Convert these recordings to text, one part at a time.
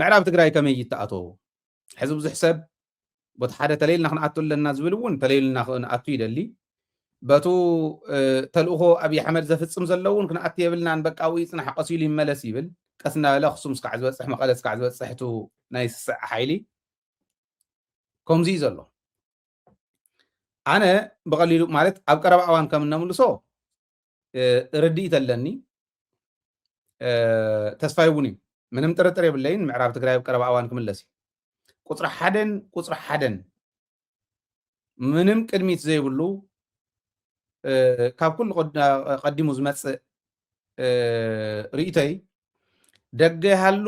ምዕራብ ትግራይ ከመይ ይተኣተው ሕዝብ ብዙሕ ሰብ ቦታ ሓደ ተለይልና ክንኣቱ ኣለና ዝብል እውን ተለይልና ክንኣቱ ይደሊ በቱ ተልእኾ ኣብዪ ኣሕመድ ዘፍፅም ዘሎ እውን ክንኣቱ የብልናን በቃ ውይ ፅናሕ ቀሲሉ ይመለስ ይብል ቀስ እናበለ ኣክሱም እስካዕ ዝበፅሕ መቐለ እስካዕ ዝበፅሕ እቲ ናይ ስስዕ ሓይሊ ከምዚ እዩ ዘሎ ኣነ ብቐሊሉ ማለት ኣብ ቀረባ እዋን ከም እነምልሶ ርድኢት ኣለኒ ተስፋይ እውን እዩ ምንም ጥርጥር የብለይን ምዕራብ ትግራይ ኣብ ቀረባ እዋን ክምለስ እዩ ቁፅሪ ሓደን ምንም ቅድሚት ዘይብሉ ካብ ኩሉ ቀዲሙ ዝመፅእ ርእቶይ ደገ ይሃሉ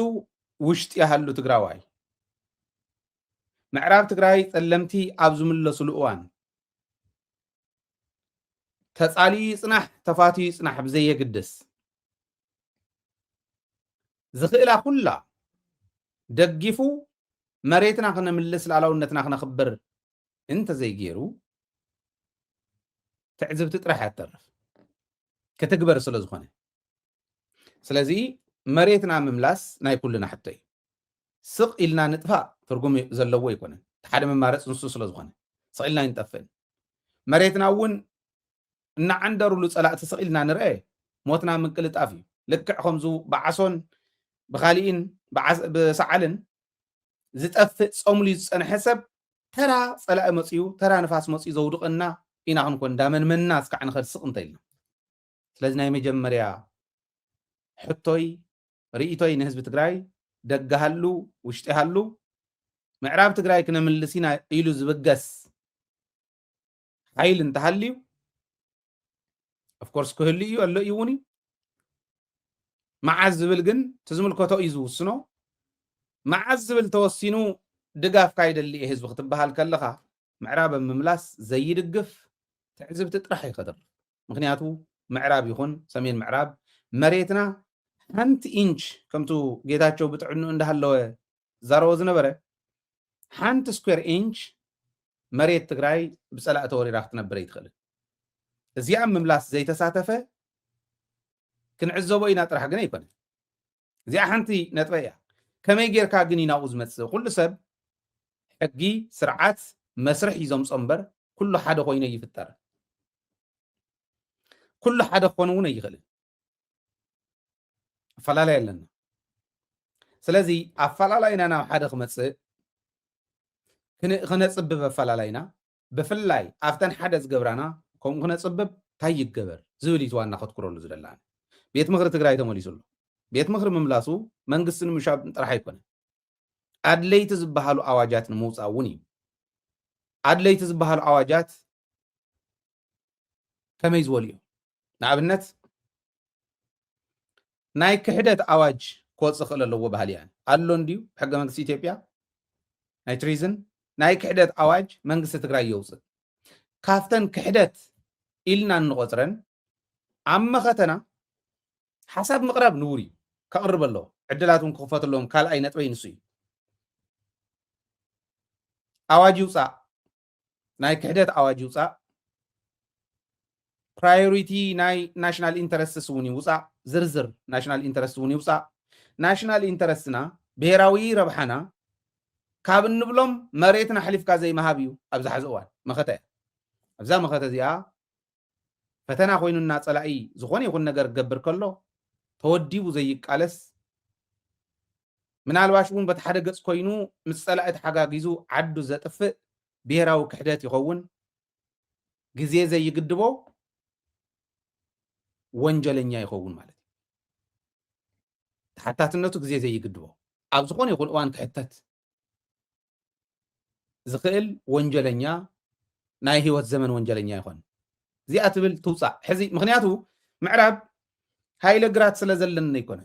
ውሽጢ ይሃሉ ትግራዋይ ምዕራብ ትግራይ ፀለምቲ ኣብ ዝምለሱሉ እዋን ተፃልዩ ፅናሕ ተፋትዩ ፅናሕ ብዘየግድስ ዝኽእላ ኩላ ደጊፉ መሬትና ክነምልስ ላዕላውነትና ክነኽብር እንተዘይገይሩ ትዕዝብቲ ጥራሕ ያተርፍ ክትግበር ስለ ዝኾነ ስለዚ መሬትና ምምላስ ናይ ኩልና ሕቶ እዩ ስቕ ኢልና ንጥፋእ ትርጉም ዘለዎ ይኮነን ሓደ መማረፅ ንሱ ስለ ዝኾነ ስቕ ኢልና ይንጠፍእን መሬትና እውን እናዓንደሩሉ ፀላእቲ ስቕ ኢልና ንርአ ሞትና ምንቅልጣፍ እዩ ልክዕ ከምዙ ብዓሶን ብኻሊእን ብሰዓልን ዝጠፍእ ፆምሉ ዝፀንሐ ሰብ ተራ ፀላኢ መፅኡ ተራ ንፋስ መፅኡ ዘውድቐና ኢና ክንኮን ዳመንመና እስካዕ ንኸድ ስቕ እንተኢልና ስለዚ ናይ መጀመርያ ሕቶይ ርእቶይ ንህዝቢ ትግራይ ደገሃሉ ውሽጢ ሃሉ ምዕራብ ትግራይ ክነምልስ ኢና ኢሉ ዝብገስ ሓይል እንተሃልዩ ኦፍኮርስ ክህሉ እዩ ኣሎ እዩ እውን መዓዝ ዝብል ግን ትዝምልከቶ እዩ ዝውስኖ መዓዝ ዝብል ተወሲኑ ድጋፍ ካይደሊ ህዝቢ ክትበሃል ከለኻ ምዕራብ ምምላስ ዘይድግፍ ትዕዝብቲ ጥራሕ ይኸድር ምክንያቱ ምዕራብ ይኹን ሰሜን ምዕራብ መሬትና ሓንቲ ኢንች ከምቱ ጌታቸው ብጥዕኑ እንዳሃለወ ዛረቦ ዝነበረ ሓንቲ ስኩዌር ኢንች መሬት ትግራይ ብፀላእ ተወሪራ ክትነብር ኣይትኽእልን እዚኣ ምምላስ ዘይተሳተፈ ክንዕዘቦ ኢና ጥራሕ ግን ኣይኮነን እዚኣ ሓንቲ ነጥበ እያ ከመይ ጌርካ ግን ኢናብኡ ዝመፅእ ኩሉ ሰብ ሕጊ ስርዓት መስርሕ ሒዞም እምበር ኩሉ ሓደ ኮይኑ ይፍጠር ኩሉ ሓደ ክኾን እውን ኣይኽእልን ኣፈላላይ ኣለና ስለዚ ኣፈላላይና ናብ ሓደ ክመፅእ ክነፅብብ ኣፈላላይና ብፍላይ ኣብተን ሓደ ዝገብራና ከምኡ ክነፅብብ እንታይ ይገበር ዝብል እዩ ዋና ከትኩረሉ ዝደላና ቤት ምክሪ ትግራይ ተመሊሱሉ ቤት ምክሪ ምምላሱ መንግስቲ ንምሻብ ጥራሕ ኣይኮነን ኣድለይቲ ዝበሃሉ ኣዋጃት ንምውፃእ እውን እዩ ኣድለይቲ ዝበሃሉ ኣዋጃት ከመይ ዝበሉ እዮም ንኣብነት ናይ ክሕደት ኣዋጅ ክወፅእ ክእል ኣለዎ ባህል እያ ኣሎ እንድዩ ሕገ መንግስቲ ኢትዮጵያ ናይ ትሪዝን ናይ ክሕደት ኣዋጅ መንግስቲ ትግራይ የውፅእ ካፍተን ክሕደት ኢልና እንቆፅረን ኣብ መኸተና ሓሳብ ምቕራብ ንቡር እዩ ከቕርብ ኣለዎ ዕድላት እውን ክኽፈት ኣለዎም ካልኣይ ነጥበይ ንሱ እዩ ኣዋጅ ይውፃእ ናይ ክሕደት ኣዋጅ ይውፃእ ፕራዮሪቲ ናይ ናሽናል ኢንተረስትስ እውን ይውፃእ ዝርዝር ናሽናል ኢንተረስት እውን ይውፃእ ናሽናል ኢንተረስትና ብሄራዊ ረብሓና ካብ እንብሎም መሬትና ሓሊፍካ ዘይመሃብ እዩ ኣብዛ ሕዚ እዋን መኸተ እያ ኣብዛ መኸተ እዚኣ ፈተና ኮይኑና ፀላኢ ዝኾነ ይኹን ነገር ክገብር ከሎ ተወዲቡ ዘይቃለስ ምናልባሽ እውን በቲ ሓደ ገፅ ኮይኑ ምስ ፀላኢ ተሓጋጊዙ ዓዱ ዘጥፍእ ብሄራዊ ክሕደት ይኸውን ግዜ ዘይግድቦ ወንጀለኛ ይኸውን ማለት እዩ ተሓታትነቱ ግዜ ዘይግድቦ ኣብ ዝኾነ ይኹን እዋን ክሕተት ዝኽእል ወንጀለኛ ናይ ህይወት ዘመን ወንጀለኛ ይኾን እዚኣ ትብል ትውፃእ ሕዚ ምክንያቱ ምዕራብ ሃይለ ግራት ስለ ዘለና ይኮነ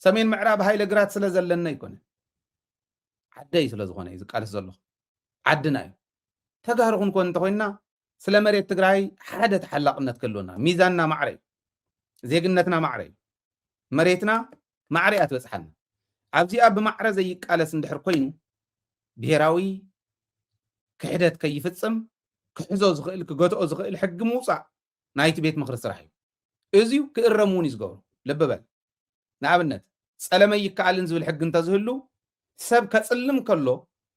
ሰሜን ምዕራብ ሃይለ ግራት ስለ ዘለና ይኮነ ዓደይ ስለ ዝኾነ እዩ ዝቃለስ ዘሎ ዓድና እዩ ተጋሩ ክንኮን እንተኮይንና ስለ መሬት ትግራይ ሓደ ተሓላቅነት ከለና ሚዛንና ማዕረ እዩ ዜግነትና ማዕረ እዩ መሬትና ማዕረ እያ ትበፅሓና ኣብዚኣ ብማዕረ ዘይቃለስ እንድሕር ኮይኑ ብሄራዊ ክሕደት ከይፍፅም ክሕዞ ዝኽእል ክገትኦ ዝኽእል ሕጊ ምውፃእ ናይቲ ቤት ምክሪ ስራሕ እዩ እዚዩ ክእረም እውን እዩ ዝገብሩ ልቢ በል ንኣብነት ፀለመ ይከኣልን ዝብል ሕጊ እንተዝህሉ ሰብ ከጽልም ከሎ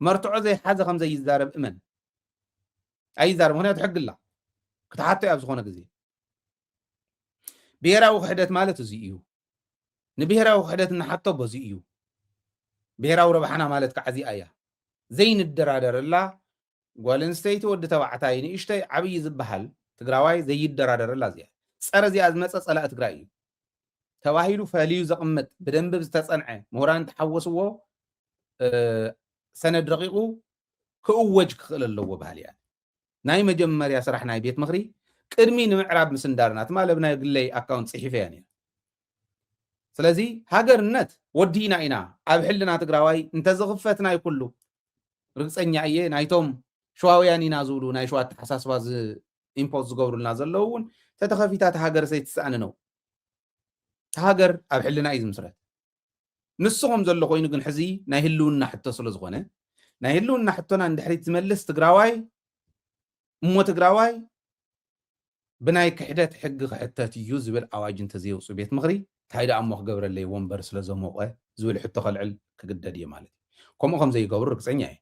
መርትዖ ዘይሓዘ ከም ዘይዛረብ እመን ኣይዛረብ ምክንያቱ ሕጊ ኣላ ክትሓቶ ኣብ ዝኾነ ግዜ ብሄራዊ ክሕደት ማለት እዚ እዩ ንብሄራዊ ክሕደት እናሓቶ በዚ እዩ ብሄራዊ ረብሓና ማለት ከዓ እዚኣ እያ ዘይንደራደረላ ጓል ኣንስተይቲ ወዲ ተባዕታይ ንእሽተይ ዓብይ ዝበሃል ትግራዋይ ዘይደራደረላ እዚኣ ፀረ እዚኣ ዝመፀ ፀላእ ትግራይ እዩ ተባሂሉ ፈልዩ ዘቕምጥ ብደንብ ዝተፀንዐ ምሁራን ተሓወስዎ ሰነድ ረቂቑ ክእወጅ ክኽእል ኣለዎ ባህል እያ ናይ መጀመርያ ስራሕ ናይ ቤት ምክሪ ቅድሚ ንምዕራብ ምስንዳርና ትማለ ብናይ ግለይ ኣካውንት ፅሒፈ እያ ነይራ ስለዚ ሃገርነት ወዲና ኢና ኣብ ሕልና ትግራዋይ እንተዝኽፈት ናይ ኩሉ ርግፀኛ እየ ናይቶም ሸዋውያን ኢና ዝብሉ ናይ ሸዋ ኣተሓሳስባ ኢምፖዝ ዝገብሩልና ዘለዉ እውን ተተኸፊታት ሃገር ሰይትሰኣን ነው ሃገር ኣብ ሕልና እዩ ዝምስረት ንስኹም ዘሎ ኮይኑ ግን ሕዚ ናይ ህልውና ሕቶ ስለ ዝኾነ ናይ ህልውና ሕቶና እንድሕሪት ዝመልስ ትግራዋይ እሞ ትግራዋይ ብናይ ክሕደት ሕጊ ክሕተት እዩ ዝብል ኣዋጅ እንተዘይውፁ ቤት ምክሪ እንታይ ደኣ እሞ ክገብረለይ ወንበር ስለ ዘሞቐ ዝብል ሕቶ ከልዕል ክግደድ እየ ማለት እዩ ከምኡ ከም ዘይገብሩ ርግፀኛ እየ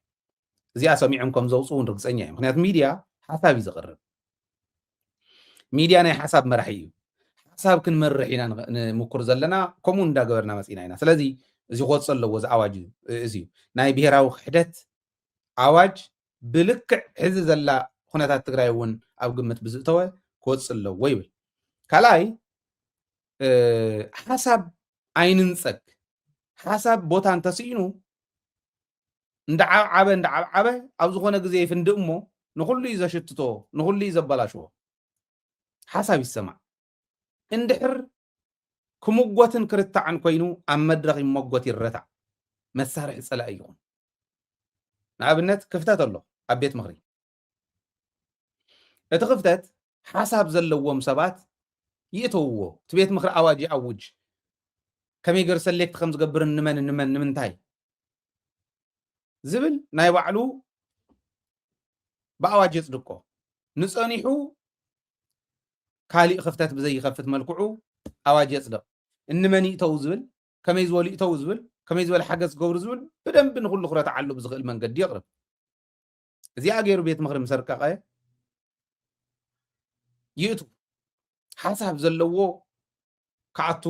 እዚኣ ሰሚዖም ከም ዘውፅኡ እውን ርግፀኛ እየ ምክንያቱ ሚድያ ሓሳብ እዩ ዘቕርብ ሚድያ ናይ ሓሳብ መራሒ እዩ ሓሳብ ክንመርሕ ኢና ንምኩር ዘለና ከምኡ እንዳገበርና መፂና ኢና ስለዚ እዚ ክወፅ ኣለዎ እዚ ኣዋጅ እዚ እዩ ናይ ብሄራዊ ክሕደት ኣዋጅ ብልክዕ ሕዚ ዘላ ኩነታት ትግራይ እውን ኣብ ግምት ብዝእተወ ክወፅ ኣለዎ ይብል ካልኣይ ሓሳብ ኣይንንፀግ ሓሳብ ቦታ እንተስኢኑ እንዳዓበ ኣብ ዝኾነ ግዜ ይፍንድእ እሞ ንኩሉ እዩ ዘሽትቶ ንኩሉ እዩ ዘበላሽዎ ሓሳብ ይሰማዕ እንድሕር ክምጎትን ክርታዕን ኮይኑ ኣብ መድረኽ ይመጎት ይረታዕ መሳርሒ ፀላእ ይኹን ንኣብነት ክፍተት ኣሎ ኣብ ቤት ምክሪ እቲ ክፍተት ሓሳብ ዘለዎም ሰባት ይእተውዎ እቲ ቤት ምክሪ ኣዋጅ ይኣውጅ ከመይ ገር ሰሌክት ከም ዝገብር ንምንታይ ዝብል ናይ ባዕሉ ብኣዋጅ የፅድቆ ንፀኒሑ ካሊእ ክፍተት ብዘይከፍት መልክዑ ኣዋጅ የፅድቕ እንመን ይእተው ዝብል ከመይ ዝበሉ ይእተው ዝብል ከመይ ዝበለ ሓገዝ ዝገብሩ ዝብል ብደንብ ንኩሉ ክረትዓሉ ብዝኽእል መንገዲ የቕርብ እዚኣ ገይሩ ቤት ምክሪ ምሰርቀቐ ይእቱ ሓሳብ ዘለዎ ክኣቱ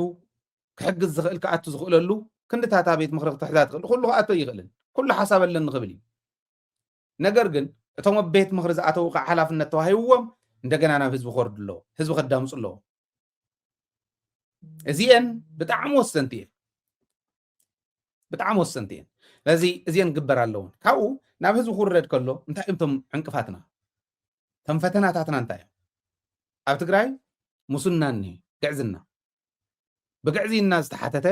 ክሕግዝ ዝኽእል ክኣቱ ዝኽእለሉ ክንድታታ ቤት ምክሪ ክትሕዛ ትኽእል ኩሉ ክኣቶ ይኽእልን ኩሉ ሓሳብ ኣለኒ ክብል እዩ ነገር ግን እቶም ኣብ ቤት ምክሪ ዝኣተው ከዓ ሓላፍነት ተዋሂብዎም እንደገና ናብ ህዝቢ ክወርዱ ኣለዎ ህዝቢ ከዳምፁ ኣለዎ እዚአን ብጣዕሚ ወሰንቲ እየን ብጣዕሚ ወሰንቲ እየን ስለዚ እዚአን ክግበር ኣለዎን ካብኡ ናብ ህዝቢ ክውረድ ከሎ እንታይ እዮም እቶም ዕንቅፋትና እቶም ፈተናታትና እንታይ እዮም ኣብ ትግራይ ሙስና እኒሄ ግዕዝና ብግዕዚና ዝተሓተተ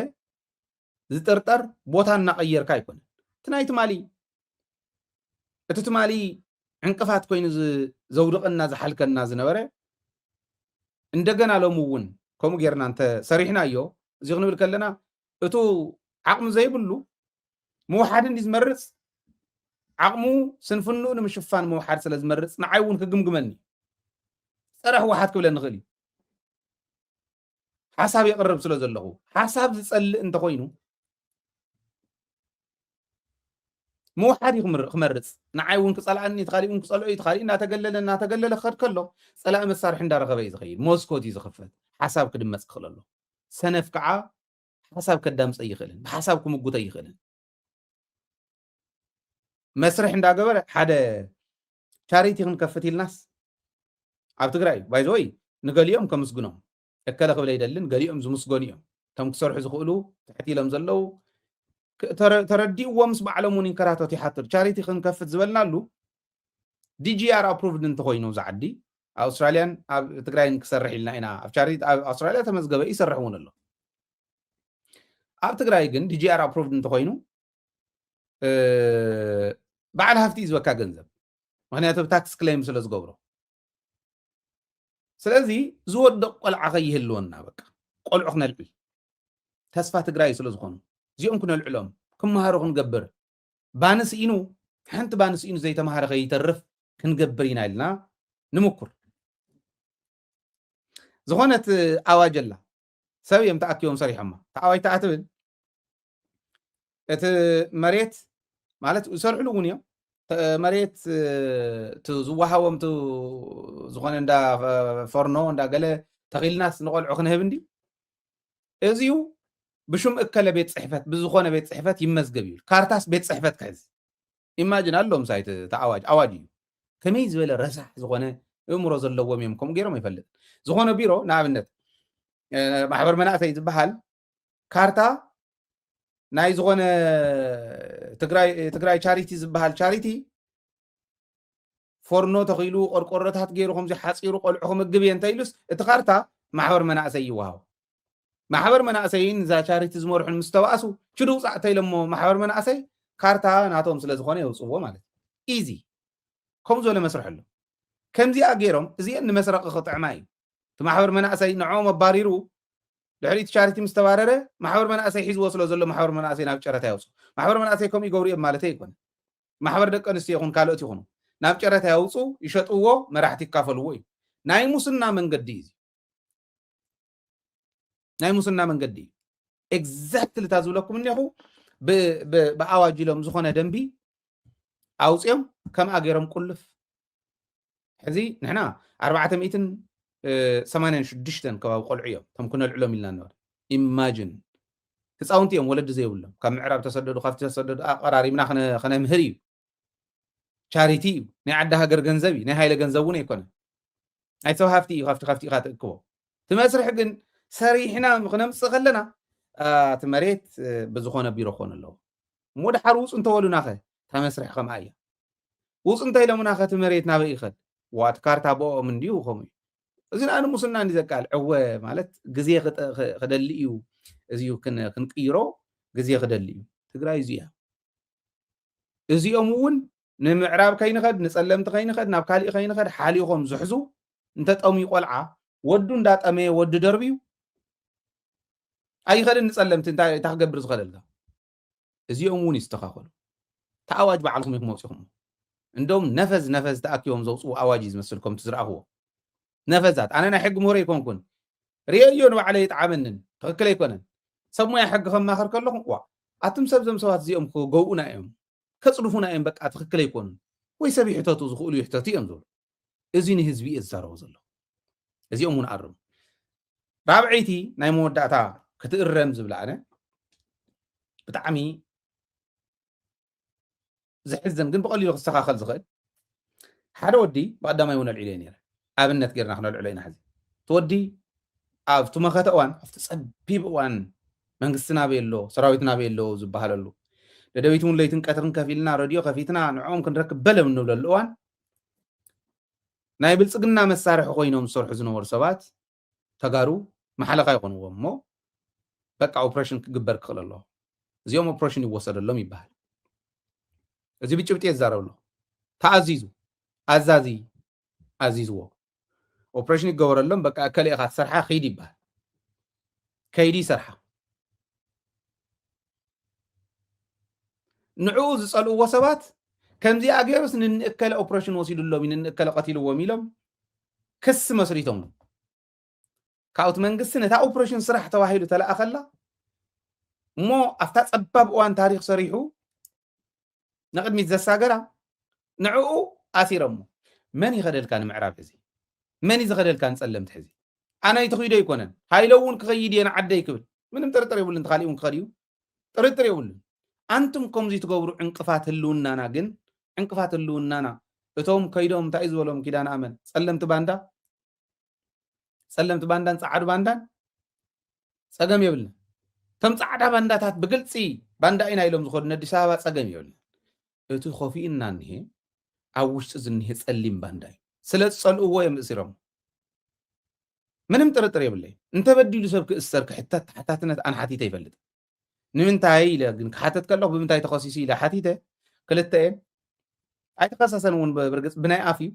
ዝጥርጠር ቦታ እናቀየርካ ኣይኮነን እቲ ናይ ትማሊ እቲ ትማሊ ዕንቅፋት ኮይኑ ዘውድቕና ዝሓልከና ዝነበረ እንደገና ሎሙ እውን ከምኡ ጌርና እንተ ሰሪሕና እዮ እዚ ክንብል ከለና እቱ ዓቕሚ ዘይብሉ ምውሓድን ዝመርፅ ዓቕሙ ስንፍኑ ንምሽፋን ምውሓድ ስለ ዝመርፅ ንዓይ እውን ክግምግመኒ ፀረ ህወሓት ክብለኒ ንኽእል እዩ ሓሳብ የቕርብ ስለ ዘለኹ ሓሳብ ዝፀልእ እንተኮይኑ ምውሓድ እዩ ክመርፅ ንዓይ እውን ክፀልኣኒ ተኻሊእ እውን ክፀልኦ እዩ ተኻሊእ እናተገለለ ክኸድ ከሎ ፀላኢ መሳርሒ እንዳረኸበ እዩ ዝኸይድ ሞስኮት እዩ ዝኽፈት ሓሳብ ክድመፅ ክኽእል ኣሎ ሰነፍ ከዓ ሓሳብ ከዳምፀ ይኽእልን ብሓሳብ ክምጉተ ይኽእልን መስርሕ እንዳገበረ ሓደ ቻሪቲ ክንከፍት ኢልናስ ኣብ ትግራይ ባይዘወይ ንገሊኦም ከምስግኖም እከለ ክብል ኣይደልን ገሊኦም ዝምስገኑ እዮም እቶም ክሰርሑ ዝኽእሉ ትሕት ኢሎም ዘለው ተረዲእዎ ምስ ባዕሎም እውን ይንከራተቱ ይሓትር ቻሪቲ ክንከፍት ዝበልናሉ ዲጂአር ኣፕሩቭድ እንተኮይኑ ዝዓዲ ኣብ ኣውስትራልያን ኣብ ትግራይን ክሰርሕ ኢልና ኢና ኣብ ቻሪቲ ኣብ ኣውስትራልያ ተመዝገበ ይሰርሕ እውን ኣሎ ኣብ ትግራይ ግን ዲጂአር ኣፕሩቭድ እንተኮይኑ በዓል ሃፍቲ እዩ ዝበካ ገንዘብ ምክንያቱ ታክስ ክሌም ስለ ዝገብሮ ስለዚ ዝወደቕ ቆልዓ ከይህልወና በቃ ቆልዑ ክነልዕል ተስፋ ትግራይ ስለ ዝኾኑ እዚኦም ክነልዕሎም ክመሃሩ ክንገብር ባንስኢኑ ሓንቲ ባንስኢኑ ዘይተመሃረ ከይተርፍ ክንገብር ኢና ኢልና ንምኩር ዝኾነት ኣዋጅ ኣላ ሰብ እዮም ተኣኪቦም ሰሪሖማ ተኣዋጅ ተኣትብል እቲ መሬት ማለት ዝሰርሕሉ እውን እዮም መሬት ዝወሃቦም ዝኾነ እንዳ ፎርኖ እንዳ ገለ ተኺልናስ ንቆልዑ ክንህብ እንዲ እዚዩ ብሹም እከለ ቤት ፅሕፈት ብዝኾነ ቤት ፅሕፈት ይመዝገብ እዩ ካርታስ ቤት ፅሕፈት ክሕዝ ኢማጅን ኣሎም ሳይት ተኣዋጅ ኣዋጅ እዩ ከመይ ዝበለ ረሳሕ ዝኾነ እምሮ ዘለዎም እዮም ከምኡ ገይሮም ይፈልጥ ዝኾነ ቢሮ ንኣብነት ማሕበር መናእሰይ ዝበሃል ካርታ ናይ ዝኾነ ትግራይ ቻሪቲ ዝበሃል ቻሪቲ ፎርኖ ተኺሉ ቆርቆሮታት ገይሩ ከምዚ ሓፂሩ ቆልዑ ክምግብ እየ እንተኢሉስ እቲ ካርታ ማሕበር መናእሰይ ይወሃቦ ማሕበር መናእሰይን እዛ ቻሪቲ ዝመርሑን ምስ ተባእሱ ችዱ ውፃእ እንተኢሎሞ ማሕበር መናእሰይ ካርታ ናቶም ስለ ዝኾነ የውፅዎ ማለት ኢዚ ከምኡ ዝበለ መስርሕ ኣሎ ከምዚኣ ገይሮም እዚአን ንመስረቂ ክጥዕማ እዩ እቲ ማሕበር መናእሰይ ንዖም ኣባሪሩ ድሕሪ እቲ ቻሪቲ ምስ ተባረረ ማሕበር መናእሰይ ሒዝዎ ስለ ዘሎ ማሕበር መናእሰይ ናብ ጨረታ የውፅኡ ማሕበር መናእሰይ ከምኡ ይገብሩ እዮም ማለት ኣይኮነ ማሕበር ደቂ ኣንስትዮ ይኹን ካልኦት ይኹኑ ናብ ጨረታ ያውፅኡ ይሸጥዎ መራሕቲ ይካፈልዎ እዩ ናይ ሙስና መንገዲ እዩ ናይ ሙስና መንገዲ እዩ ኤግዛክትሊ እታ ዝብለኩም እኒኹ ብኣዋጅ ኢሎም ዝኾነ ደንቢ ኣውፅኦም ከምኣ ገይሮም ቁልፍ ሕዚ ንሕና 486 ከባቢ ቆልዑ እዮም እቶም ክነልዕሎም ኢልና ንበር ኢማጅን ህፃውንቲ እዮም ወለዲ ዘይብሎም ካብ ምዕራብ ተሰደዱ ካብቲ ተሰደዱ ኣቀራሪብና ክነምህር እዩ ቻሪቲ እዩ ናይ ዓዲ ሃገር ገንዘብ እዩ ናይ ሃይለ ገንዘብ እውን ኣይኮነ ናይ ሰብ ሃፍቲ እዩ ካብቲ ኢኻ ትእክቦ እቲ መስርሒ ግን ሰሪሕና ክነምፅእ ከለና እቲ መሬት ብዝኾነ ቢሮ ክኾን ኣለዎ እሞ ድሓር ውፅ እንተበሉና ኸ እታ መስርሒ ከምኣ እያ ውፅ እንተኢሎምና ኸ እቲ መሬት ናበይ ይኸድ ዋት ካርታ ብኦም እንድዩ ከምኡ እዩ እዚ ንኣነ ሙስና እንዲ ዘቃል ዕወ ማለት ግዜ ክደሊ እዩ እዚዩ ክንቅይሮ ግዜ ክደሊ እዩ ትግራይ እዚኣ እዚኦም እውን ንምዕራብ ከይንኸድ ንፀለምቲ ከይንኸድ ናብ ካሊእ ከይንኸድ ሓሊኾም ዝሕዙ እንተጠምዩ ቆልዓ ወዱ እንዳጠመየ ወዲ ደርቢዩ ኣይኸድን ንፀለምቲ እንታይ ክገብር ዝኸደልካ እዚኦም እውን ይስተኻኸሉ ተኣዋጅ በዓልኩም ኢኹም መውፂኹም እንደውም ነፈዝ ተኣኪቦም ዘውፅኡ ኣዋጅ ዝመስልኩም ትዝረኣኽዎ ነፈዛት ኣነ ናይ ሕጊ ምሁር ኣይኮንኩን ርአዮ ንባዕለይ ይጣዓመንን ትኽክል ኣይኮነን ሰብ ሞያ ሕጊ ከማኸር ከለኹም ዋ ኣቱም ሰብዞም ሰባት እዚኦም ክገውኡና እዮም ከፅልፉና እዮም በቃ ትኽክል ኣይኮኑን ወይ ሰብ ይሕተቱ ዝኽእሉ ይሕተቱ እዮም ዝብሉ እዚ ንህዝቢ እየ ዝዛረቦ ዘሎ እዚኦም እውን ኣርሙ ራብዐይቲ ናይ መወዳእታ ክትእረም ዝብላ ኣነ ብጣዕሚ ዝሕዘን ግን ብቐሊሉ ክስተኻኸል ዝኽእል ሓደ ወዲ ብቐዳማይ እውን ኣልዒለ ነይረ ኣብነት ጌርና ክነልዕሎ ኢና ሕዚ እቲ ወዲ ኣብቲ መኸተ እዋን ኣብቲ ፀቢብ እዋን መንግስትና በየሎ ሰራዊትና በየሎ ዝበሃለሉ ደደቢት እውን ለይትን ቀትርን ከፊልና ረድዮ ከፊትና ንዖም ክንረክብ በለም እንብለሉ እዋን ናይ ብልፅግና መሳርሒ ኮይኖም ዝሰርሑ ዝነበሩ ሰባት ተጋሩ መሓለካ ይኾንዎም እሞ በቃ ኦፕሬሽን ክግበር ክኽእል ኣለዎ እዚኦም ኦፕሬሽን ይወሰደሎም ይበሃል እዚ ብጭብጢ የዛረብ ኣሎ ተኣዚዙ ኣዛዚ ኣዚዝዎ ኦፕሬሽን ይገበረሎም በቃ ከሊእኻ ትሰርሓ ኸይዲ ይበሃል ከይዲ ሰርሓ ንዕኡ ዝፀልእዎ ሰባት ከምዚኣ ገይሩስ ንንእከለ ኦፕሬሽን ወሲዱሎም ንንእከለ ቀቲልዎም ኢሎም ክስ መስሪቶም ካብቲ መንግስቲ ነታ ኦፕሬሽን ስራሕ ተባሂሉ ተለኣኸላ እሞ ኣብታ ፀባብ እዋን ታሪክ ሰሪሑ ንቅድሚት ዘሳገራ ንዕኡ ኣሲረሞ መን ይኸደልካ ንምዕራብ ሕዚ መን ዝኸደልካ ንፀለምቲ ሕዚ ኣነ ይትኽይዶ ኣይኮነን ሃይለ እውን ክኸይድ እየ ንዓደይ ክብል ምንም ጥርጥር የብሉን ተኻሊእ እውን ክኸድ እዩ ጥርጥር የብሉን አንቱም ከምዚ ትገብሩ ዕንቅፋት ህልውናና ግን ዕንቅፋት ህልውናና እቶም ከይዶም እንታይ ዝበሎም ኪዳን ኣመን ፀለምቲ ባንዳን ፃዓዱ ባንዳን ፀገም የብልና እቶም ፃዕዳ ባንዳታት ብግልፂ ባንዳ ኢና ኢሎም ዝኸዱ ኣዲስ ኣበባ ፀገም የብልና እቲ ኮፊእና እኒሄ ኣብ ውሽጢ ዝኒሄ ፀሊም ባንዳ እዩ ስለ ዝፀልእዎ እዮም እሲሮም ምንም ጥርጥር የብለይ እንተበዲሉ ሰብ ክእሰር ክሕተት ሓታትነት ኣነ ሓቲተ ይፈልጥ ንምንታይ ኢለ ግን ክሓተት ከለኹ ብምንታይ ተኸሲሱ ኢለ ሓቲተ ክልተ እየን ኣይተኸሰሰን እውን ብርግፅ ብናይ ኣፍ እዩ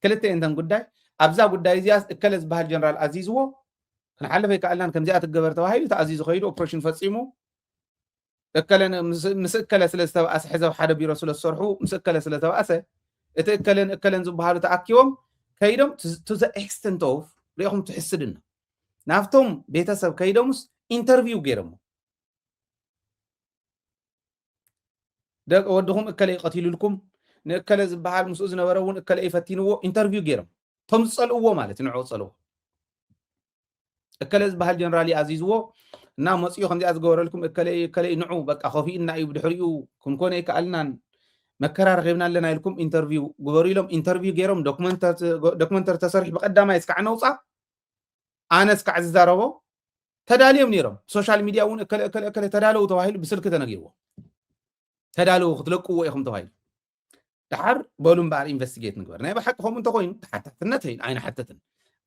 ክልተ እየን ተን ጉዳይ ኣብዛ ጉዳይ እዚኣ እከለ ዝበሃል ጀነራል ኣዚዝዎ ክንሓልፍ ኣይከኣልናን ከምዚኣ ትገበር ተባሂሉ ተኣዚዙ ከይዱ ኦፕሬሽን ፈፂሙ ምስ እከለ ስለ ዝተባእሰ ሕዘብ ሓደ ቢሮ ስለ ዝሰርሑ ምስ እከለ ስለ ተባእሰ እቲ እከለን ዝበሃሉ ተኣኪቦም ከይዶም ቱ ዘ ኤክስተንት ኦፍ ሪኢኹም ትሕስድና ናብቶም ቤተሰብ ከይዶምስ ኢንተርቪው ገይሮሞ ደቅ ወድኹም እከለ ይቀቲሉልኩም ንእከለ ዝበሃል ምስኡ ዝነበረ እውን እከለ ይፈቲንዎ ኢንተርቪው ገይሮም ቶም ዝፀልእዎ ማለት ንዕኡ ፀልዎ እከለ ዝበሃል ጀነራል ኣዚዝዎ እና መፅዮ ከምዚኣ ዝገበረልኩም እከለ ንዑ በቃ ከፊእና እዩ ብድሕሪኡ ክንኮነ ይከኣልናን መከራረኺብና ኣለና ኢልኩም ኢንተርቪው ግበሩ ኢሎም ኢንተርቪው ገይሮም ዶክመንተሪ ተሰሪሕ ብቀዳማይ እስካዕ ነውፃእ ኣነ እስካዕ ዝዛረቦ ተዳልዮም ነይሮም ሶሻል ሚድያ እውን እከለ ተዳለው ተባሂሉ ብስልኪ ተነጊርዎ ተዳለው ክትለቅዎ ኢኹም ተባሂሉ ድሓር በሉ እምበኣር ኢንቨስቲጌት ንግበር ናይ ብሓቂ ከምኡ እንተኮይኑ ተሓታትነት होइन ኣይንሓትትን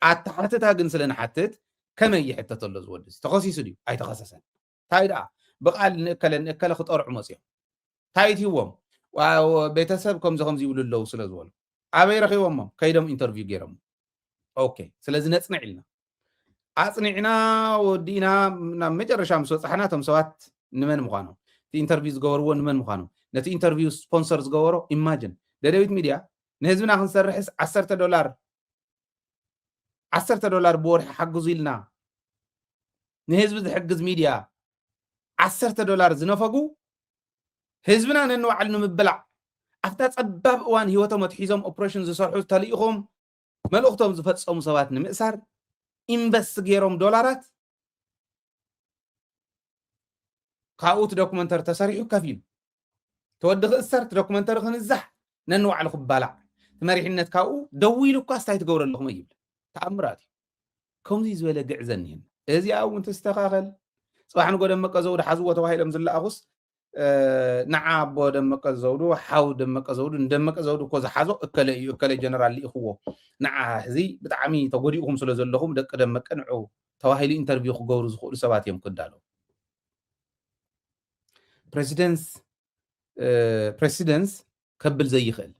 ኣተሓትታ ግን ስለንሓትት ከመይ ይሕተት ኣሎ ዝወድስ ተኸሲሱ ድዩ ኣይተኸሰሰን እንታይ ደኣ ብቃል ንእከለ ክጠርዑ መፅዮም እንታይ ትይዎም ቤተሰብ ከምዚ ይብሉ ኣለዉ ስለ ዝበሉ ኣበይ ረኺቦሞም ከይዶም ኢንተርቪው ገይሮም ኦኬ ስለዚ ነፅንዕ ኢልና ኣፅኒዕና ወዲእና ናብ መጨረሻ ምስ በፃሕና እቶም ሰባት ንመን ምዃኖም እቲ ኢንተርቪው ዝገበርዎ ንመን ምዃኖም ነቲ ኢንተርቪው ስፖንሰር ዝገበሮ ኢማጅን ደደቢት ሚድያ ንህዝብና ክንሰርሕስ $10 ብወርሒ ሓግዙ ኢልና ንህዝቢ ዝሕግዝ ሚድያ $10 ዝነፈጉ ህዝብና ነንባዕሉ ንምብላዕ ኣብታ ፀባብ እዋን ሂወቶም ኣትሒዞም ኦፕሬሽን ዝሰርሑ ተልኢኾም መልእኽቶም ዝፈፀሙ ሰባት ንምእሳር ኢንቨስት ገይሮም ዶላራት ካብኡ እቲ ዶክመንተሪ ተሰሪሑ ከፊሉ ተወዲ ክእሰር እቲ ዶክመንተሪ ክንዛሕ ነንባዕሉ ክባላዕ መሪሕነት ካብኡ ደው ኢሉ እኳ ስታይ ትገብሩ ኣለኹም ይብል ተኣምራት እዩ ከምዚ ዝበለ ግዕዘን እየን እዚኣ እውን ተስተኻኸል ፅባሕ ንጎ ደመቀ ዘውዱ ሓዝዎ ተባሂሎም ዝለኣኹስ ንዓ ኣቦ ደመቀ ዘውዱ ሓው ደመቀ ዘውዱ ንደመቀ ዘውዱ እኮ ዝሓዞ እከለ እዩ እከለ ጀነራል ኢኽዎ ንዓ ሕዚ ብጣዕሚ ተጎዲእኩም ስለ ዘለኹም ደቂ ደመቀ ንዑ ተባሂሉ ኢንተርቪው ክገብሩ ዝኽእሉ ሰባት እዮም ክዳለው ፕሬሲደንስ ከብል ዘይኽእል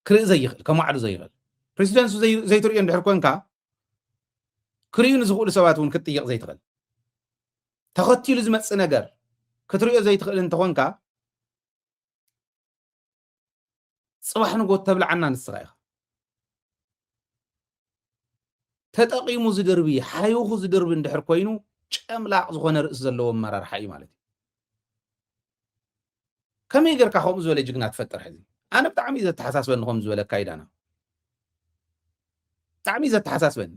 ክርኢ ዘይኽእል ከማዕሉ ዘይኽእል ፕሬሲደንሱ ዘይትሪኦ እንድሕር ኮንካ ክርዩ ንዝኽእሉ ሰባት እውን ክትጥይቕ ዘይትኽእል ተኸቲሉ ዝመፅእ ነገር ክትሪኦ ዘይትኽእል እንተኾንካ ፅባሕ ንጎት ተብልዓና ንስኻ ኢኻ ተጠቂሙ ዝድርቢ ሓይኹ ዝድርቢ እንድሕር ኮይኑ ጨምላቕ ዝኾነ ርእሲ ዘለዎ ኣመራርሓ እዩ ማለት እዩ ከመይ ጌርካ ከምኡ ዝበለ ጅግና ትፈጥር ሕዚ ኣነ ብጣዕሚ ዘተሓሳስበኒ ከም ዝበለ ኣካይዳና ብጣዕሚ ዘተሓሳስበኒ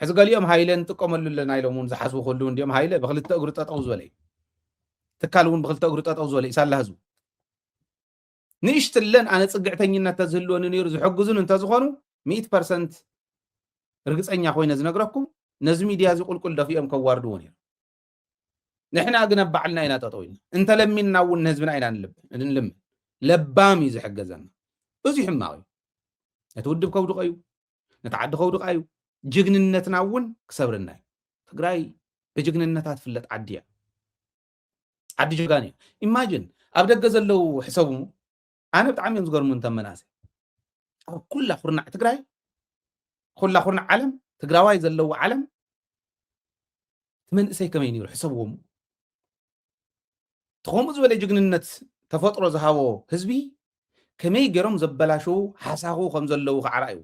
ሕዚ ገሊኦም ሃይለ ንጥቀመሉ ኣለና ኢሎም እውን ዝሓስቡ ከሉ እንዲኦም ሃይለ ብክልተ እግሪ ጠጠው ዝበለ እዩ ትካል እውን ብክልተ እግሪ ጠጠው ዝበለ እዩ ሳላ ህዝቡ ንእሽትለን ኣነ ፅግዕተኝነት ተዝህልወኒ ነይሩ ዝሕግዙን እንተዝኾኑ 100% ርግፀኛ ኮይነ ዝነግረኩም ነዚ ሚድያ እዚ ቁልቁል ደፊኦም ከዋርድዎ ነይሩ ንሕና ግን ኣብ ባዕልና ኢና ጠጠው ኢልና እንተለሚንና እውን ንህዝብና ኢና ንልምን ለባም እዩ ዝሕገዘና እዙይ ሕማቕ እዩ ነቲ ውድብ ከውድቀ እዩ ነቲ ዓዲ ከውድቃ እዩ ጅግንነትና እውን ክሰብርና እዩ ትግራይ ብጅግንነታ ትፍለጥ ዓዲ እያ ዓዲ ጅጋን እዩ ኢማጅን ኣብ ደገ ዘለው ሕሰቡ ኣነ ብጣዕሚ እዮም ዝገርሙ እንተን መናእሰይ ኣብ ኩላ ኩርናዕ ትግራይ ኩላ ኩርናዕ ዓለም ትግራዋይ ዘለዎ ዓለም መንእሰይ ከመይ ነይሩ ሕሰብዎም ከምኡ ዝበለ ጅግንነት ተፈጥሮ ዝሃቦ ህዝቢ ከመይ ገይሮም ዘበላሸው ሓሳኹ ከም ዘለው ክዓርኣዩ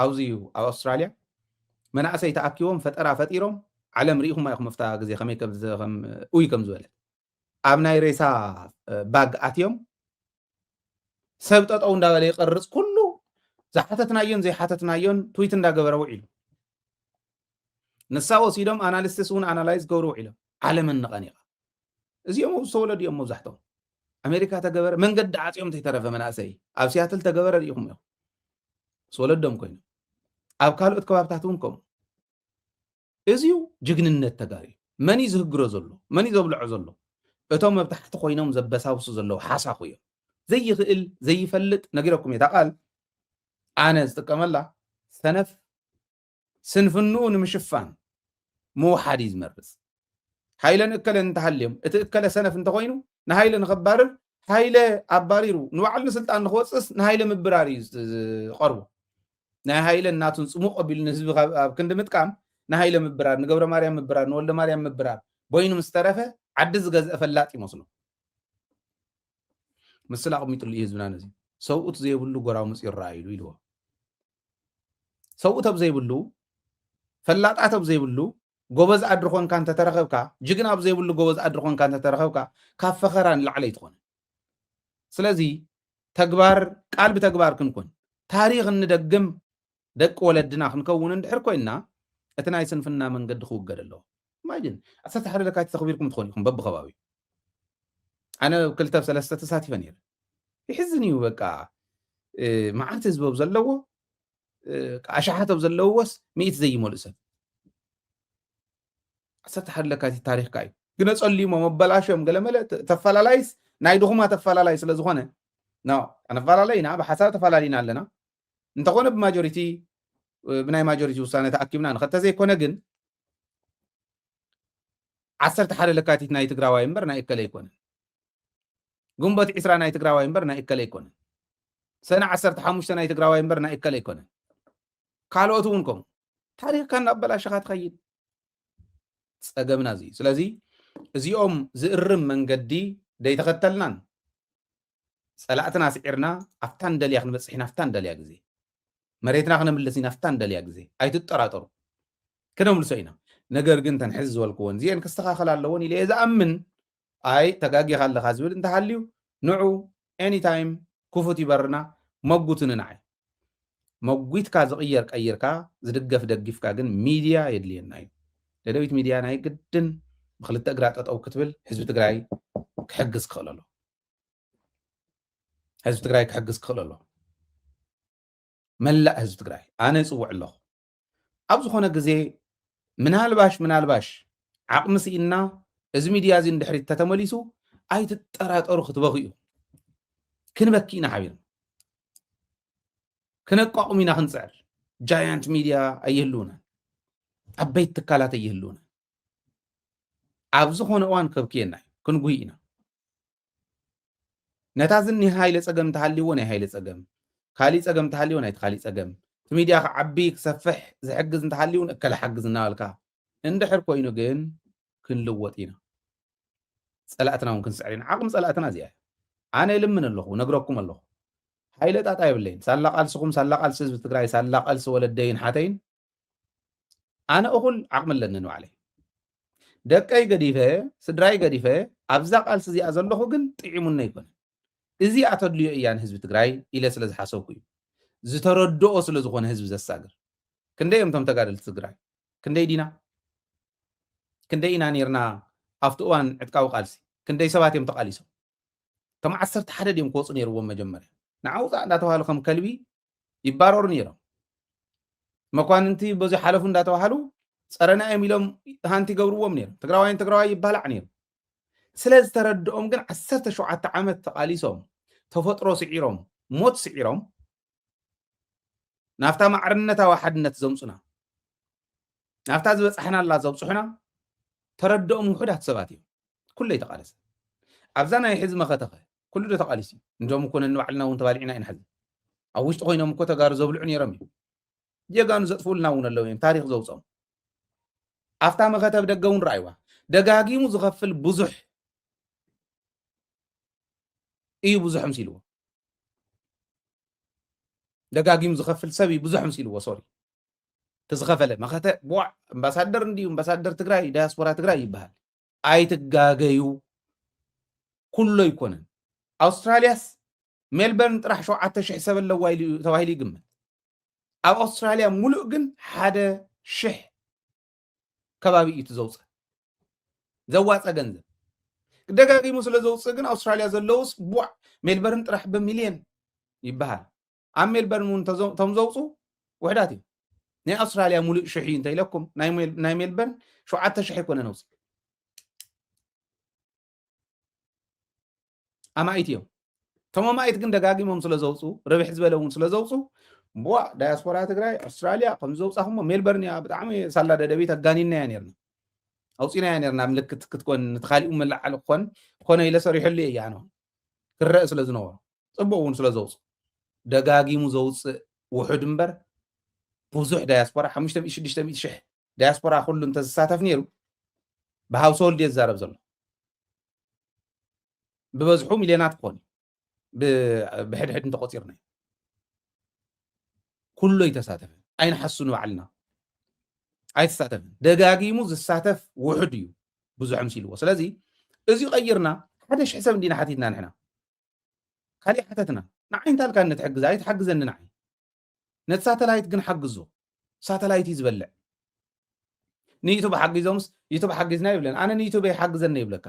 ኣብዚ ኣብ ኣውስትራልያ መናእሰይ ተኣኪቦም ፈጠራ ፈጢሮም ዓለም ርኢኹም ኢኹም መፍታ ግዜ ከመይ ውይ ከም ዝበለ ኣብ ናይ ሬሳ ባግ ኣትዮም ሰብ ጠጠው እንዳበለ ይቀርፅ ኩሉ ዝሓተትናዮን ዘይሓተትናዮን ትዊት እንዳገበረ ውዒሉ ንሳ ወሲዶም ኣናሊስቲስ እውን ኣናላይዝ ገብሩ ውዒሎም ዓለምን ነቐኒቓ እዚኦም ዝተወለዱ እዮም መብዛሕትኦም ኣሜሪካ ተገበረ መንገዲ ዓፅዮም ተይተረፈ መናእሰይ ኣብ ሲያትል ተገበረ ርኢኹም እዮም ዝወለዶም ኮይኑ ኣብ ካልኦት ከባብታት እውን ከምኡ እዚዩ ጅግንነት ተጋሪ መን እዩ ዝህግሮ ዘሎ መን እዩ ዘብልዖ ዘሎ እቶም ኣብ ታሕቲ ኮይኖም ዘበሳብሱ ዘለው ሓሳኹ እዮም ዘይኽእል ዘይፈልጥ ነጊረኩም እየ ታቃል ኣነ ዝጥቀመላ ሰነፍ ስንፍንኡ ንምሽፋን ምውሓድ እዩ ዝመርፅ ሃይለ ንእከለ እንተሃልዮም እቲ እከለ ሰነፍ እንተኮይኑ ንሃይለ ንኸባርር ሃይለ ኣባሪሩ ንባዕሉ ንስልጣን ንክወፅስ ንሃይለ ምብራር እዩ ዝቐርቡ ናይ ሃይለ እናቱን ፅሙቕ ኣቢሉ ንህዝቢ ኣብ ክንዲ ምጥቃም ንሃይለ ምብራር ንገብረ ማርያም ምብራር ንወልደ ማርያም ምብራር በይኑ ምስ ተረፈ ዓዲ ዝገዝአ ፈላጥ ይመስሉ ምስላ ኣቕሚጡሉ እዩ ህዝብና ነዚ ሰብኡት ዘይብሉ ጎራው መፅ ይረኣይሉ ኢልዎ ሰብኡት ኣብ ዘይብሉ ፈላጣት ኣብ ዘይብሉ ጎበዝ ዓዲ ኮንካ እንተተረኸብካ ጅግና ኣብ ዘይብሉ ጎበዝ ዓዲ ኮንካ እንተተረኸብካ ካብ ፈኸራ ንላዕለ ይትኾን ስለዚ ተግባር ቃል ብተግባር ክንኮን ታሪክ እንደግም ደቂ ወለድና ክንከውን እንድሕር ኮይና እቲ ናይ ስንፍና መንገዲ ክውገድ ኣለዎ ማይድን 11 ለካቲት ተኽቢርኩም ትኾን ኢኹም በብኸባቢ ኣነ 2-3 ተሳቲፈ ነይረ ይሕዝን እዩ በቃ መዓልቲ ህዝቢ ዘለዎ ኣሽሓት ዘለዎስ 100 ዘይመልእ ሰብ 11 ለካቲት ታሪክካ እዩ ግን ጸሊሞ መበላሽዮም ገለመለ ተፈላላይስ ናይ ድኹማ ተፈላላይ ስለ ዝኾነ ኣነፈላለይና ብሓሳብ ተፈላለይና ኣለና እንተኾነ ብማጆሪቲ ብናይ ማጆሪቲ ውሳነ ተኣኪብና ንኸተዘይኮነ ግን 11 ለካቲት ናይ ትግራዋይ እምበር ናይ እከለ ኣይኮነን ግንቦት 20 ናይ ትግራዋይ እምበር ናይ እከለ ኣይኮነን ሰነ 15 ናይ ትግራዋይ እምበር ናይ እከለ ኣይኮነን ካልኦት እውን ከምኡ ታሪክካ እናበላሸኻ ትኸይድ ፀገምና እዚ ስለዚ እዚኦም ዝእርም መንገዲ ደይተኸተልናን ፀላእትና ስዒርና ኣፍታን ደልያ ክንበፅሕ ኢና ኣፍታን ደልያ ግዜ መሬትና ክነምልስ ኢና ኣፍታን ደልያ ግዜ ኣይትጠራጠሩ ክነምልሶ ኢና ነገር ግን ተንሕዝ ዝበልክዎን እዚአን ክስተኻኸል ኣለዎን ኢለ ዝኣምን ኣይ ተጋጊኻ ኣለኻ ዝብል እንተሃልዩ ንዑ ኤኒታይም ክፉት ይበርና መጉትን ንዓይ መጉትካ ዝቕየር ቀይርካ ዝድገፍ ደጊፍካ ግን ሚድያ የድልየና እዩ ደደቢት ሚድያ ናይ ግድን ብክልተ እግራ ጠጠው ክትብል ህዝቢ ትግራይ ክሕግዝ ክኽእል ኣሎ ህዝቢ ትግራይ ክሕግዝ ክኽእል ኣሎ መላእ ህዝቢ ትግራይ ኣነ ይፅውዕ ኣለኹ ኣብ ዝኾነ ግዜ ምናልባሽ ዓቕሚ ስኢና እዚ ሚድያ እዚ እንድሕሪት ተተመሊሱ ኣይትጠራጠሩ ክትበኺ እዩ ክንበኪ ኢና ሓቢርና ክነቋቁም ኢና ክንፅዕር ጃያንት ሚድያ ኣይህልውናን ዓበይቲ ትካላት ኣይህልውናን ኣብ ዝኾነ እዋን ከብክየና እዩ ክንጉሂ ኢና ነታ ዝኒ ሃይለ ፀገም ተሃልይዎ ናይ ሃይለ ፀገም ካሊእ ፀገም ተሃልይዎ ናይቲ ካሊእ ፀገም እቲ ሚድያ ክዓቢ ክሰፍሕ ዝሕግዝ እንተሃልዩን እከለ ሓግዝ እናበልካ እንድሕር ኮይኑ ግን ክንልወጥ ኢና ፀላእትና እውን ክንስዕር ኢና ዓቕሚ ፀላእትና እዚኣ ኣነ ይልምን ኣለኹ ነግረኩም ኣለኹ ሃይለ ጣጣ የብለይን ሳላ ቃልስኹም ሳላ ቃልሲ ህዝቢ ትግራይ ሳላ ቃልሲ ወለደይን ሓተይን ኣነ እኹል ዓቕሚ ኣለኒ ንባዕለይ ደቀይ ገዲፈ ስድራይ ገዲፈ ኣብዛ ቃልሲ እዚኣ ዘለኹ ግን ጥዒሙና ይኮነ እዚኣ ተድልዮ እያን ህዝቢ ትግራይ ኢለ ስለ ዝሓሰብኩ እዩ ዝተረድኦ ስለ ዝኾነ ህዝቢ ዘሳግር ክንደይ እዮም ቶም ተጋደልቲ ትግራይ ክንደይ ዲና ክንደይ ኢና ነርና ኣብቲ እዋን ዕጥቃዊ ቃልሲ ክንደይ ሰባት እዮም ተቃሊሶም እቶም 11 ድዮም ክወፁ ነይርዎም መጀመርያ ንዓውፃእ እንዳተባሃሉ ከም ከልቢ ይባረሩ ነይሮም መኳንንቲ በዙይ ሓለፉ እንዳተባሃሉ ፀረና እዮም ኢሎም ሃንቲ ይገብርዎም ነይሩ ትግራዋይ ይባላዕ ነይሩ ስለ ዝተረድኦም ግን 17 ዓመት ተቃሊሶም ተፈጥሮ ስዒሮም ሞት ስዒሮም ናፍታ ማዕርነታዊ ሓድነት ዘምፁና ናፍታ ዝበፅሐናላ ዘብፅሑና ተረድኦም ውሑዳት ሰባት እዮም ኩለይ ተቃለሰ ኣብዛ ናይ ሕዚ መኸተኸ ኩሉ ዶ ተቃሊስ እዩ እንዶም እኮ ንባዕልና እውን ተባሊዕና ኢና ሕዚ ኣብ ውሽጢ ኮይኖም እኮ ተጋሩ ዘብልዑ ነይሮም እዩ ጀጋኑ ዘጥፍኡልና እውን ኣለዉ እዮም ታሪክ ዘውፅኦም ኣፍታ መኸተብ ደገ እውን ረኣይዋ ደጋጊሙ ዝኸፍል ብዙሕ እዩ ብዙሕ ምሲልዎ ደጋጊሙ ዝኸፍል ሰብ እዩ ብዙሕ ምሲልዎ ሶሪ ተዝኸፈለ መኸተ ቦዕ ኣምባሳደር እንዲዩ ኣምባሳደር ትግራይ ዳያስፖራ ትግራይ ይበሃል ኣይትጋገዩ ኩሎ ይኮነን ኣውስትራልያስ ሜልበርን ጥራሕ 7,000 ሰብ ኣለዋ ተባሂሉ ይግመት ኣብ ኣውስትራልያ ሙሉእ ግን 1,000 ከባቢ እዩ ትዘውፅእ ዘዋፀ ገንዘብ ደጋጊሙ ስለ ዘውፅእ ግን ኣውስትራልያ ዘለውስ ቦዕ ሜልበርን ጥራሕ ብሚልዮን ይበሃል ኣብ ሜልበርን እውን ቶም ዘውፁ ውሕዳት እዩ ናይ ኣውስትራልያ ሙሉእ 1,000 እዩ እንተኢለኩም ናይ ሜልበርን 7,000 ይኮነ ነውፅእ ኣማኢት እዮም ቶም ኣማኢት ግን ደጋጊሞም ስለ ዘውፁ ረብሕ ዝበለ እውን ስለ ዘውፁ ቦዕ ዳያስፖራ ትግራይ ኣውስትራልያ ከም ዘውፃኹሞ ሜልበርን እያ ብጣዕሚ ሳላ ደደቢት ኣጋኒና እያ ነርና ኣውፂና እያ ነርና ምልክት ክትኮን ንትኻሊኡ መላዓሊ ክኾን ኮነ ኢለ ሰሪሑሉ እያ ነ ክረአ ስለ ዝነበሮ ፅቡቅ እውን ስለ ዘውፁ ደጋጊሙ ዘውፅእ ውሑድ እምበር ብዙሕ ዳያስፖራ 500,000-600,000 ዳያስፖራ ኩሉ እንተዝሳተፍ ነይሩ ብሃውስሆልድ እየ ዝዛረብ ዘሎ ብበዝሑ ሚልዮናት ክኾን ብሕድሕድ እንተቆፂርና ኩሉ ይተሳተፈ ኣይንሓሱ ንባዕልና ኣይተሳተፍን ደጋጊሙ ዝሳተፍ ውሕድ እዩ ብዙሕ ምሲልዎ ስለዚ እዚኡ ቀይርና 1,000 ሰብ እንዲና ሓቲትና ንሕና ካሊእ ሓተትና ንዓይ እንታልካ ነትሕግዝ ኣይትሓግዘኒ ንዓይ ነቲ ሳተላይት ግን ሓግዞ ሳተላይት እዩ ዝበልዕ ንዩቱብ ሓጊዞምስ ዩቱብ ሓጊዝና ይብለን ኣነ ንዩቱብ ኣይሓግዘኒ ይብለካ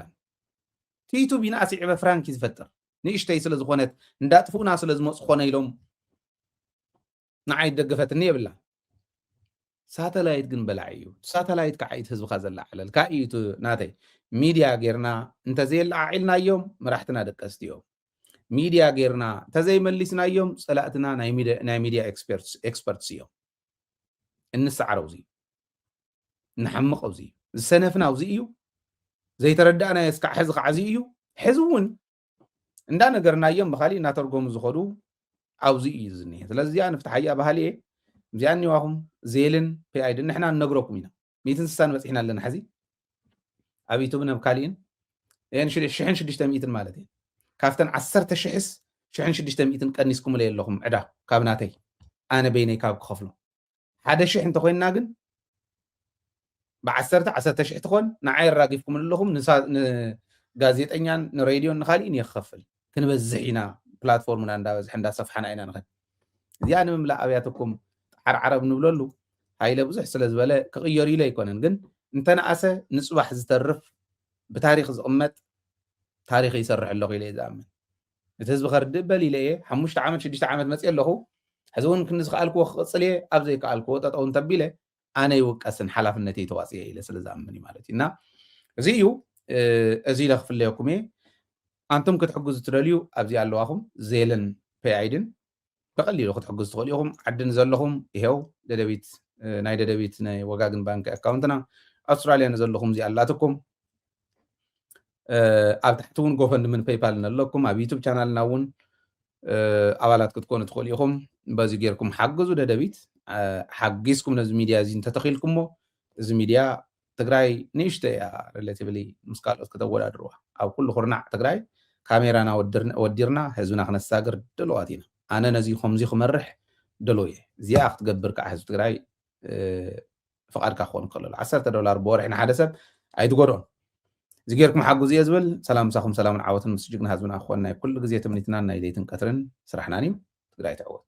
ቲዩቱብ ይንኣስዕበ ፍራንክ ዝፈጥር ንእሽተይ ስለ ዝኾነት እንዳጥፉኡና ስለ ዝመፁ ኮነ ኢሎም ንዓይ ደገፈትኒ የብላ ሳተላይት ግን በላዕ እዩ ሳተላይት ከዓ ኢት ህዝብካ ዘላዓለል ካ እዩ ናተይ ሚድያ ጌርና እንተዘየለዓዒልናዮም መራሕትና ደቀስቲ እዮም ሚድያ ጌርና እንተዘይመሊስናዮም ፀላእትና ናይ ሚድያ ኤክስፐርትስ እዮም እንሰዓረው እዚ ንሓምቕ ኣብዚ ዝሰነፍና ኣብዚ እዩ ዘይተረዳእና እስካዕ ሕዚ ከዓ እዚ እዩ ሕዚ እውን እንዳነገርናዮም ብካሊእ እናተርጎሙ ዝኸዱ ኣብዚ እዩ ዝኒሄ ስለዚ እዚኣ ንፍትሓያ ባህሊ እየ እዚኣ እኒዋኹም ዜልን ፒኣይድን ንሕና ንነግረኩም ኢና 160 በፂሕና ኣለና ሕዚ ኣብ ዩቱብ ናብ ካሊእን 1,600 ማለት እዩ ካብተን 10,000ስ 1,600 ቀኒስኩምለይ ኣለኹም ዕዳ ካብ ናተይ ኣነ በይነይ ካብ ክኸፍሎ 1,000 እንተኮይንና ግን ብ10,000 ትኾን ንዓይ ራጊፍኩም ኣለኹም ንጋዜጠኛን ንሬድዮን ንካሊእን እየ ክኸፍል ክንበዝሕ ኢና ፕላትፎርምና እንዳበዝሕ እንዳሰፍሓና ኢና ንኽእል እዚኣ ንምምላእ ኣብያተኩም ዓርዓረብ ንብለሉ ሃይለ ብዙሕ ስለ ዝበለ ክቕየሩ ኢለ ኣይኮነን ግን እንተነኣሰ ንፅባሕ ዝተርፍ ብታሪክ ዝቕመጥ ታሪክ ይሰርሕ ኣለኹ ኢለ ዝኣምን እቲ ህዝቢ ከርድእ በል ኢለ እየ 5 ዓመት 6 ዓመት መፅእ ኣለኹ ሕዚ እውን ክንዝከኣልክዎ ክቕፅል እየ ኣብ ዘይከኣልክዎ ጠጠው እንተቢለ ኣነ ይውቀስን ሓላፍነተይ ተዋፅየ ኢለ ስለ ዝኣምን እዩ ማለት እዩ እና እዚ እዩ እዚ ኢለ ክፍለየኩም እየ ኣንቱም ክትሕግዙ ትደልዩ ኣብዚ ኣለዋኹም ዜልን ፒኣይድን ብቐሊሉ ክትሕግዙ ትኽእሉ ኢኹም ዓድን ዘለኹም ይሄው ደደቢት ናይ ደደቢት ናይ ወጋግን ባንኪ ኣካውንትና ኣውስትራልያ ንዘለኹም እዚ ኣላትኩም ኣብ ታሕቲ እውን ጎፈንድምን ፔይፓል ኣለኩም ኣብ ዩቱብ ቻናልና እውን ኣባላት ክትኮኑ ትኽእሉ ኢኹም በዚ ጌርኩም ሓግዙ ደደቢት ሓጊዝኩም ነዚ ሚድያ እዚ እንተተኺልኩምሞ እዚ ሚድያ ትግራይ ንእሽተ እያ ሬሌቲቭሊ ምስ ካልኦት ከተወዳድርዋ ኣብ ኩሉ ኩርናዕ ትግራይ ካሜራና ወዲርና ህዝብና ክነሳግር ድልዋት ኢና ኣነ ነዚ ከምዚ ክመርሕ ድልው እየ እዚኣ ክትገብር ከዓ ህዝቢ ትግራይ ፍቓድካ ክኾን ክኽእል $10 ብወርሒ ንሓደ ሰብ ኣይትጎድኦን እዚ ጌርኩም ሓግዙ እየ ዝብል ሰላም ምሳኹም ሰላምን ዓወትን ምስ ጅግና ህዝብና ክኾን ናይ ኩሉ ግዜ ትምኒትናን ናይ ሌይትን ቀትርን ስራሕናን እዩ ትግራይ ትዕወት